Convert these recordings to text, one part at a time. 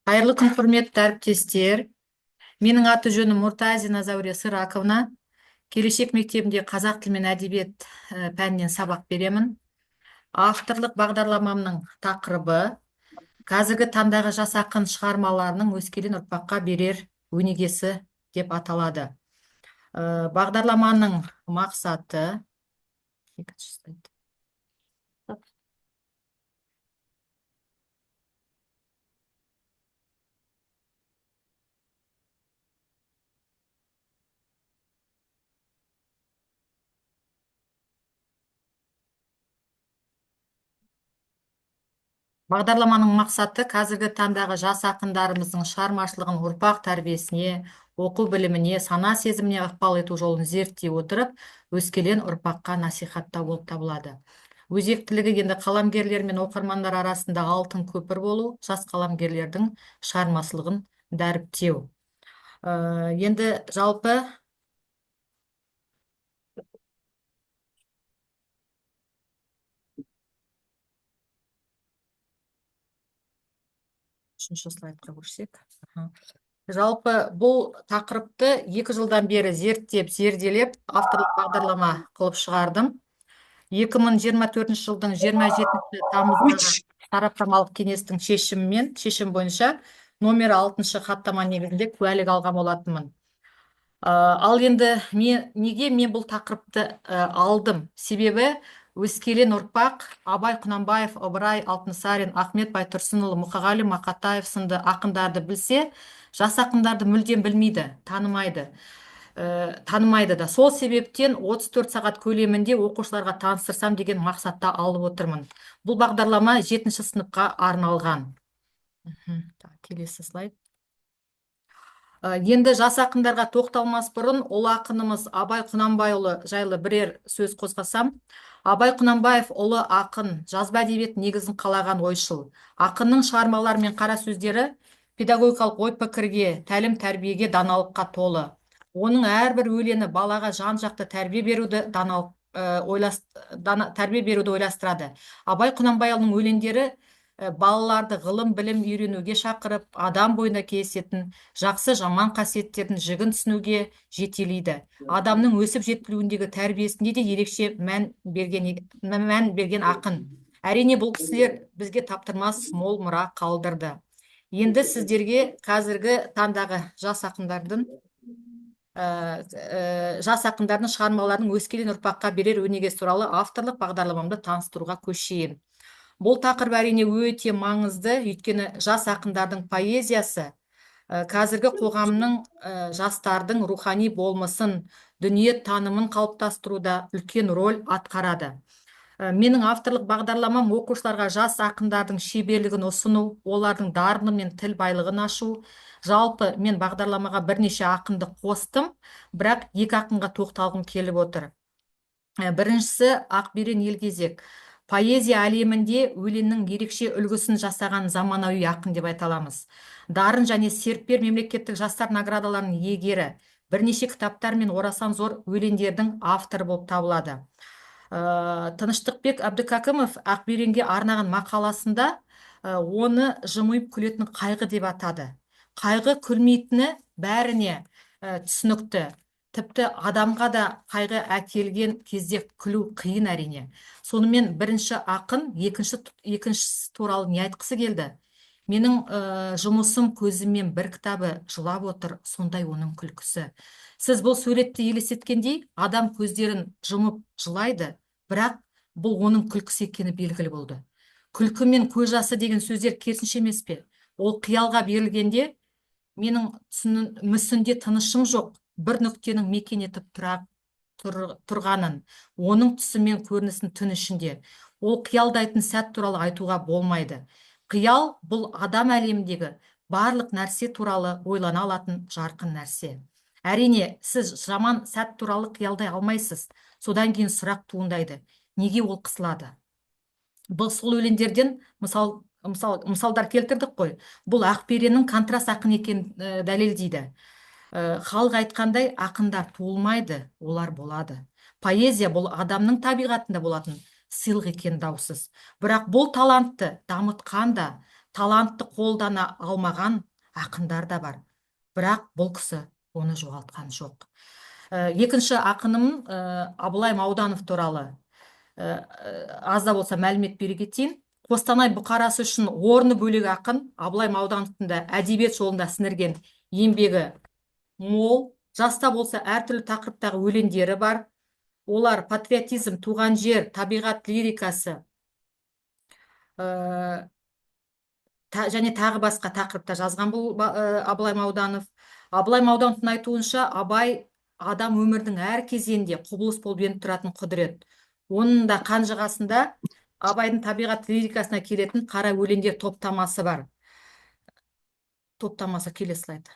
Қайырлы күн, құрметті әріптестер. Менің аты жөнім Мұртазина Зәуре Сыраковна. Келешек мектебінде қазақ тілі мен әдебиет пәнінен сабақ беремін. Авторлық бағдарламамның тақырыбы қазіргі таңдағы жас ақын шығармаларының өскелең ұрпаққа берер өнегесі деп аталады. Бағдарламаның мақсаты екінші слайд. Бағдарламаның мақсаты қазіргі таңдағы жас ақындарымыздың шығармашылығын ұрпақ тәрбиесіне, оқу біліміне, сана сезіміне ықпал ету жолын зерттей отырып, өскелең ұрпаққа насихаттау болып табылады. Өзектілігі енді қаламгерлер мен оқырмандар арасында алтын көпір болу, жас қаламгерлердің шығармашылығын дәріптеу. Енді жалпы үшінші слайдқа көшсек. Жалпы бұл тақырыпты 2 жылдан бері зерделеп, авторлық бағдарлама қылып шығардым. 2024 жылдың 27 тамыздағы сараптамалық кеңестің шешім бойынша номер 6 хаттама негізінде куәлік алған болатынмын. Ал енді неге мен бұл тақырыпты алдым? Себебі өскелең ұрпақ Абай Құнанбаев, Ыбырай Алтынсарин, Ахмет Байтұрсынұлы, Мұқағали Мақатаев сынды ақындарды білсе, жас ақындарды мүлдем білмейді, танымайды да. Сол себептен 34 сағат көлемінде оқушыларға таныстырсам деген мақсатта алып отырмын. Бұл бағдарлама 7-ші сыныпқа арналған. Келесі слайд. Енді жас ақындарға тоқталмас бұрын, ол ақынымыз Абай Құнанбайұлы жайлы бірер сөз қозғасам. Абай Құнанбаев ұлы ақын, жазба әдебиет негізін қалаған ойшыл. Ақынның шығармалары мен қара сөздері педагогикалық ой пікірге, тәлім тәрбиеге, даналыққа толы. Оның әрбір өлеңі балаға жан-жақты тәрбие беруді ойластырады. Абай Құнанбайұлының өлеңдері балаларды ғылым білім үйренуге шақырып, адам бойына кездесетін жақсы жаман қасиеттердің жігін түсінуге жетелейді. Адамның өсіп жетілуіндегі тәрбиесінде де ерекше мән берген ақын. Әрине бұл кісілер бізге таптырмас мол мұра қалдырды. Енді сіздерге қазіргі таңдағы жас ақындардың шығармаларының өскелең ұрпаққа берер өнегесі туралы авторлық бағдарламамды таныстыруға көшейін. Бұл тақырып әрине өте маңызды, өйткені жас ақындардың поэзиясы қазіргі қоғамның жастардың рухани болмысын, дүние танымын қалыптастыруда үлкен роль атқарады. Менің авторлық бағдарламам оқушыларға жас ақындардың шеберлігін ұсыну, олардың дарыны мен тіл байлығын ашу. Жалпы мен бағдарламаға бірнеше ақынды қостым, бірақ 2 ақынға тоқталғым келіп отыр. Біріншісі Ақберен Елгезек. Поэзия әлемінде өлеңнің ерекше үлгісін жасаған заманауи ақын деп айталамыз. Дарын және серпер мемлекеттік жастар наградаларының иегері, бірнеше кітаптар мен орасан зор өлеңдердің авторы болып табылады. Тыныштықбек Әбдікәкімов Ақберенге арнаған мақаласында оны жымиып күлетін қайғы деп атады. Қайғы күлмейтіні бәріне түсінікті. Тіпті адамға да қайғы әкелген кезде күлу қиын әрине. Сонымен бірінші ақын екіншісі туралы не айтқысы келді? Менің жұмысым көзіммен бір кітабы жылап отыр, сондай оның күлкісі. Сіз бұл суретті елестеткендей, адам көздерін жұмып жылайды, бірақ бұл оның күлкісі екені белгілі болды. Күлкі мен көз жасы деген сөздер керісінше емес пе? Ол қиялға берілгенде менің мүсінде тынышым жоқ, бір нүктенің мекен етіп тұрғанын, оның түсі мен көрінісін түн ішінде. Ол қиялдайтын сәт туралы айтуға болмайды. Қиял бұл адам әлеміндегі барлық нәрсе туралы ойлана алатын жарқын нәрсе. Әрине, сіз жаман сәт туралы қиялдай алмайсыз. Содан кейін сұрақ туындайды. Неге ол қысылады? Бұл сол өлеңдерден мысалдар келтірдік қой. Бұл Ақбереннің контраст ақын екен дәлелдейді. Халық айтқандай ақындар туылмайды, олар болады. Поэзия бұл адамның табиғатында болатын сыйлық екен даусыз. Бірақ бұл талантты дамытқан да, талантты қолдана алмаған ақындар да бар. Бірақ бұл кісі оны жоғалтқан жоқ. Екінші ақыным Абылай Мауданов туралы аз да болса мәлімет бере кетейін. Қостанай бұқарасы үшін орны бөлек ақын Абылай Маудановтың да әдебиет жолында сіңірген еңбегі мол. Жаста болса әртүрлі тақырыптағы өлеңдері бар. Олар патриотизм, туған жер, табиғат лирикасы және тағы басқа тақырыпта жазған бұл Абылай Мауданов. Абылай Маудановтың айтуынша, Абай адам өмірдің әр кезеңінде құбылыс болып еніп тұратын құдірет. Оның да қанжығасында Абайдың табиғат лирикасына келетін қара өлеңдер топтамасы бар. Топтамасы келесі слайд.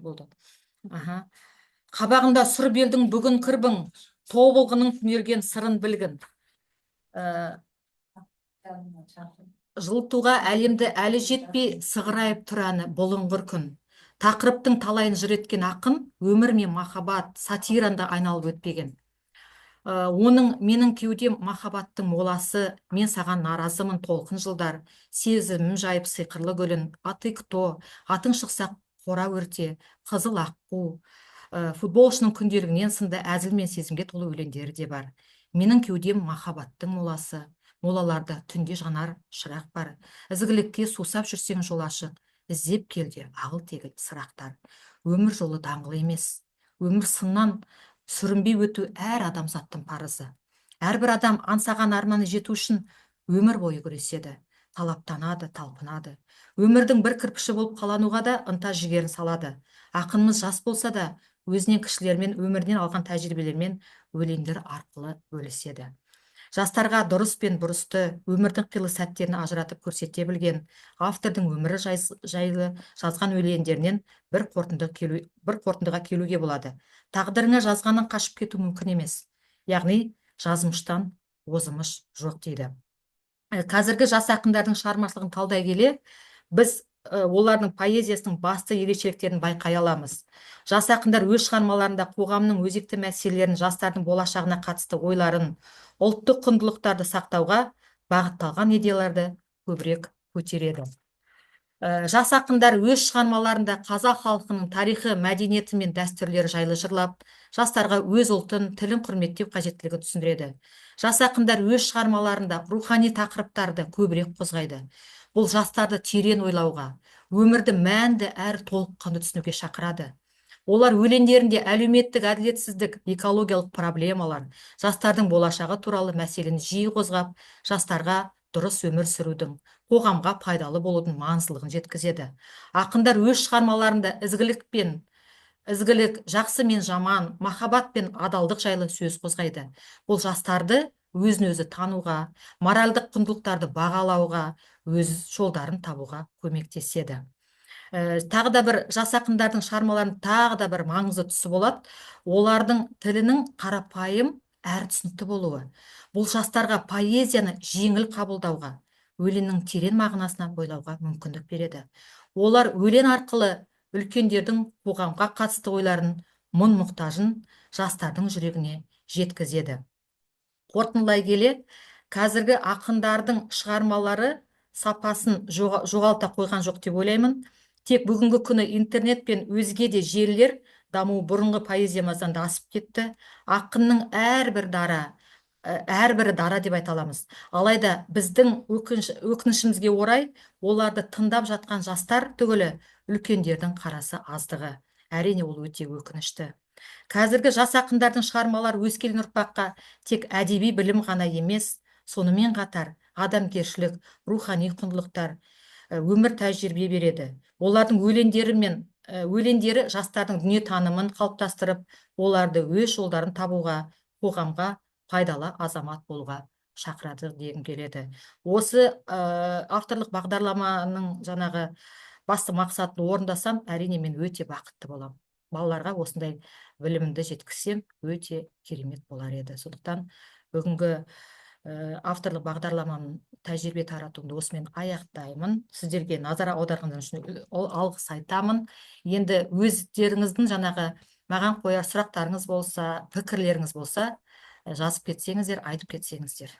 Болды. Қабағында сұр белдің бүгін кірбің, тобылғының түнерген сырын білгін. Жылытуға әлемді әлі жетпей сығырайып тұраны бұлыңғыр күн. Тақырыптың талайын жыр еткен ақын өмір мен махаббат сатиранда айналып өтпеген. Оның менің кеудем махаббаттың моласы, мен саған наразымын толқын жылдар, сезімім жайып сиқырлы гүлін, аты кто, атың шықса қора өрте, қызыл аққу, футболшының күнделігінен сынды әзіл мен сезімге толы өлеңдері де бар. Менің кеудем махаббаттың моласы, молаларда түнде жанар шырақ бар. Ізгілікке сусап жүрсең жол ашық, іздеп келде ағыл тегіл сырақтар. Өмір жолы даңғыл емес, өмір сыннан сүрінбей өту әр адамзаттың парызы. Әрбір адам аңсаған арманы жету үшін өмір бойы күреседі, талаптанады, талпынады. Өмірдің бір кірпіші болып қалануға да ынта жігерін салады. Ақынымыз жас болса да, өзінен кішілермен өмірден алған тәжірибелермен өлеңдер арқылы бөліседі. Жастарға дұрыс пен бұрысты, өмірдің қилы сәттерін ажыратып көрсете білген автордың өмірі жайлы жазған өлеңдерінен бір қорытындыға келуге болады. Тағдырыңа жазғанын қашып кету мүмкін емес. Яғни жазмыштан озымыш жоқ дейді. Қазіргі жас ақындардың шығармашылығын талдай келе, біз олардың поэзиясының басты ерекшеліктерін байқай аламыз. Жас ақындар өз шығармаларында қоғамның өзекті мәселелерін, жастардың болашағына қатысты ойларын, ұлттық құндылықтарды сақтауға бағытталған идеяларды көбірек көтереді. Жас ақындар өз шығармаларында қазақ халқының тарихы, мәдениеті мен дәстүрлері жайлы жырлап, жастарға өз ұлтын, тілін құрметтеу қажеттілігін түсіндіреді. Жас ақындар өз шығармаларында рухани тақырыптарды көбірек қозғайды. Бұл жастарды терең ойлауға, өмірді мәнді әрі толыққанды түсінуге шақырады. Олар өлеңдерінде әлеуметтік әділетсіздік, экологиялық проблемалар, жастардың болашағы туралы мәселені жиі қозғап, жастарға дұрыс өмір сүрудің, қоғамға пайдалы болудың маңыздылығын жеткізеді. Ақындар өз шығармаларында ізгілік, жақсы мен жаман, махаббат пен адалдық жайлы сөз қозғайды. Бұл жастарды өзін өзі тануға, моральдық құндылықтарды бағалауға, өз жолдарын табуға көмектеседі. Тағы да бір жас ақындардың шығармаларының тағы да бір маңызды тұсы болады. Олардың тілінің қарапайым әрі түсінікті болуы. Бұл жастарға поэзияны жеңіл қабылдауға, өлеңнің терең мағынасына бойлауға мүмкіндік береді. Олар өлең арқылы үлкендердің қоғамға қатысты ойларын, мұң мұқтажын жастардың жүрегіне жеткізеді. Қорытындылай келе, қазіргі ақындардың шығармалары сапасын жоғалта қойған жоқ деп ойлаймын. Тек бүгінгі күні интернет пен өзге де желілер дамуы бұрынғы поэзиямыздан да асып кетті. Ақынның әрбірі дара деп айта аламыз. Алайда біздің өкінішімізге орай, оларды тыңдап жатқан жастар түгілі үлкендердің қарасы аздығы. Әрине ол өте өкінішті. Қазіргі жас ақындардың шығармалары өскелең ұрпаққа тек әдеби білім ғана емес, сонымен қатар адамгершілік, рухани құндылықтар, өмір тәжірибе береді. Олардың өлеңдері жастардың дүниетанымын қалыптастырып, оларды өз жолдарын табуға, қоғамға пайдалы азамат болуға шақырады дегім келеді. Осы авторлық бағдарламаның жаңағы басты мақсатын орындасам, әрине мен өте бақытты боламын. Балаларға осындай білімді жеткізсем, өте керемет болар еді. Сондықтан бүгінгі авторлық бағдарламаның тәжірибе таратуымды осымен аяқтаймын. Сіздерге назар аударғандарыңыз үшін алғыс айтамын. Енді өздеріңіздің жаңағы маған қояр сұрақтарыңыз болса, пікірлеріңіз болса, жазып кетсеңіздер, айтып кетсеңіздер.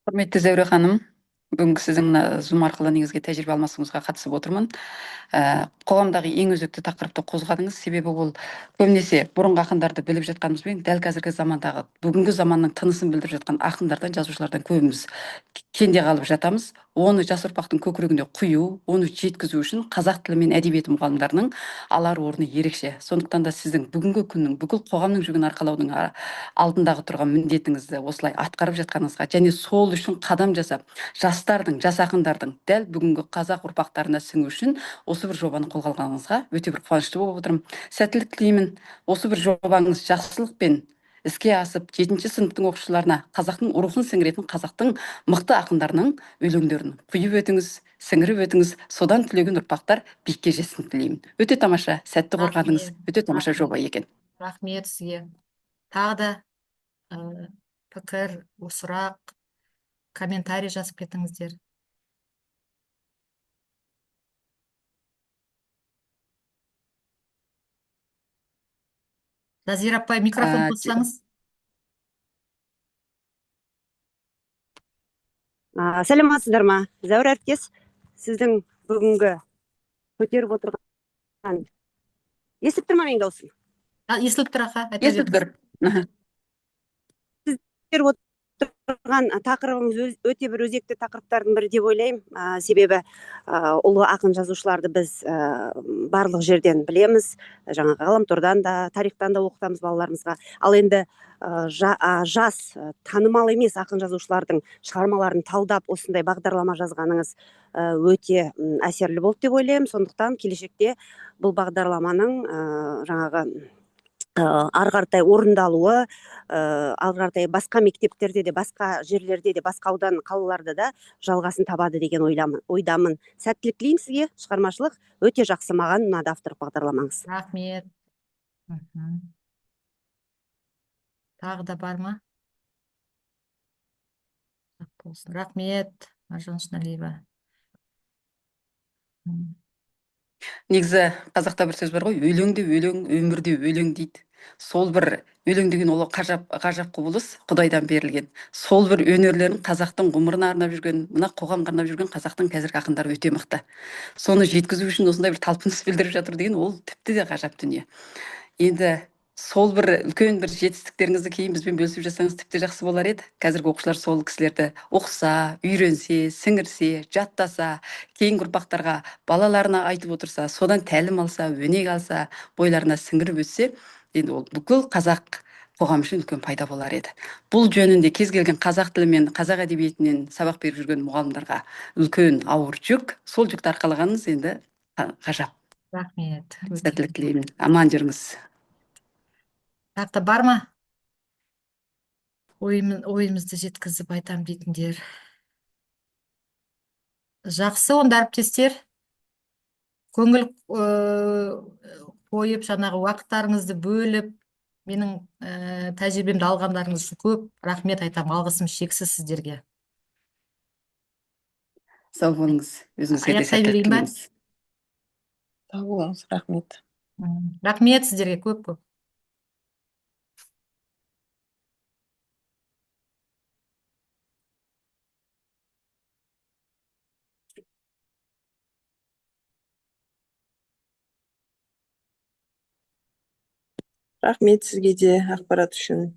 Құрметті Зәуре ханым, бүгінгі сіздің мына Zoom арқылы негізге тәжірибе алмасуыңызға қатысып отырмын. Қоғамдағы ең өзекті тақырыпты қозғадыңыз, себебі ол көбінесе бұрынғы ақындарды біліп жатқанымызбен, дәл қазіргі замандағы, бүгінгі заманның тынысын білдіріп жатқан ақындардан, жазушылардан көбіміз кенде қалып жатамыз. Оны жас ұрпақтың көкірегіне құю, оны жеткізу үшін қазақ тілі мен әдебиеті мұғалімдерінің алар орны ерекше. Сондықтан да сіздің бүгінгі күннің бүкіл қоғамның жүгін арқалаудың алдындағы тұрған міндетіңізді осылай атқарып жатқаныңызға және сол үшін қадам жасап, жастардың, жас ақындардың дәл бүгінгі қазақ ұрпақтарына сіңу үшін осы бір жобаны қолға алғаныңызға өте бір қуанышты болып отырмын. Сәттілік тілеймін. Осы бір жобаңыз жақсылықпен іске асып, 7-ші сыныптың оқушыларына қазақтың рухын сіңіретін қазақтың мықты ақындарының өлеңдерін құйып өтіңіз, сіңіріп өтіңіз. Содан түлеген ұрпақтар биікке жетсін тілеймін. Өте тамаша, сәтті қорғадыңыз. Рахмет. Өте тамаша Рахмет. жоба екен. Рахмет сізге. Тағы да пікір, сұрақ, комментарий жазып кетіңіздер. Жазира апай, микрофон қоссаңыз. Сәлеметсіздер ма? Зәуре әріптес, сіздің бүгінгі көтеріп отырған естіп тұр ма менің дауысым? Естіліп тұр аға, айта Естіп беріңіз. тұр. Көтеріп отырған тақырыбыңыз өте бір өзекті тақырыптардың бірі деп ойлаймын. Себебі ұлы ақын жазушыларды біз барлық жерден білеміз, жаңағы ғаламтордан да, тарихтан да оқытамыз балаларымызға. Ал енді жас танымал емес ақын жазушылардың шығармаларын талдап осындай бағдарлама жазғаныңыз өте әсерлі болды деп ойлаймын. Сондықтан келешекте бұл бағдарламаның жаңағы ары қаратай орындалуы, ары қаратай басқа мектептерде де, басқа жерлерде де, басқа аудан қалаларда да жалғасын табады деген ойдамын. Сәттілік тілеймін сізге, шығармашылық өте жақсы, маған ұнады авторлық бағдарламаңыз. Рахмет. Тағы да бар ма? Рахмет, Маржан Шыналиева. Негізі қазақта бір сөз бар ғой, өлең де өлең, өмір де өлең дейді. Сол бір өлең деген ол ғажап құбылыс, Құдайдан берілген. Сол бір өнерлерін қазақтың ғұмырына арнап жүрген, мына қоғамға арнап жүрген қазақтың қазіргі ақындары өте мықты. Соны жеткізу үшін осындай бір талпыныс білдіріп жатыр деген ол тіпті де ғажап дүние. Енді сол бір үлкен бір жетістіктеріңізді кейін бізбен бөлісіп жатсаңыз тіпті жақсы болар еді. Қазіргі оқушылар сол кісілерді оқыса, үйренсе, сіңірсе, жаттаса, кейінгі ұрпақтарға, балаларына айтып отырса, содан тәлім алса, өнеге алса, бойларына сіңіріп өтсе, енді ол бүкіл қазақ қоғам үшін үлкен пайда болар еді. Бұл жөнінде кез келген қазақ тілі мен қазақ әдебиетінен сабақ беріп жүрген мұғалімдарға үлкен ауыр жүк. Сол жүкті арқалағаныңыз енді ғажап. Рахмет. Сәттілік тілеймін. Аман жүріңіз. Тағы бар ма? Ойымызды жеткізіп айтам дейтіндер. Жақсы, онда әріптестер. Көңіл қойып, жаңағы уақыттарыңызды бөліп, менің тәжірибемді алғандарыңыз үшін көп рахмет айтам. Алғысым шексіз сіздерге. Сау болыңыз. Өзіңізге де Аяқтай сәттілік берейін ба? тілейміз. Сау болыңыз, рахмет. Рахмет сіздерге көп. Рахмет сізге де ақпарат үшін.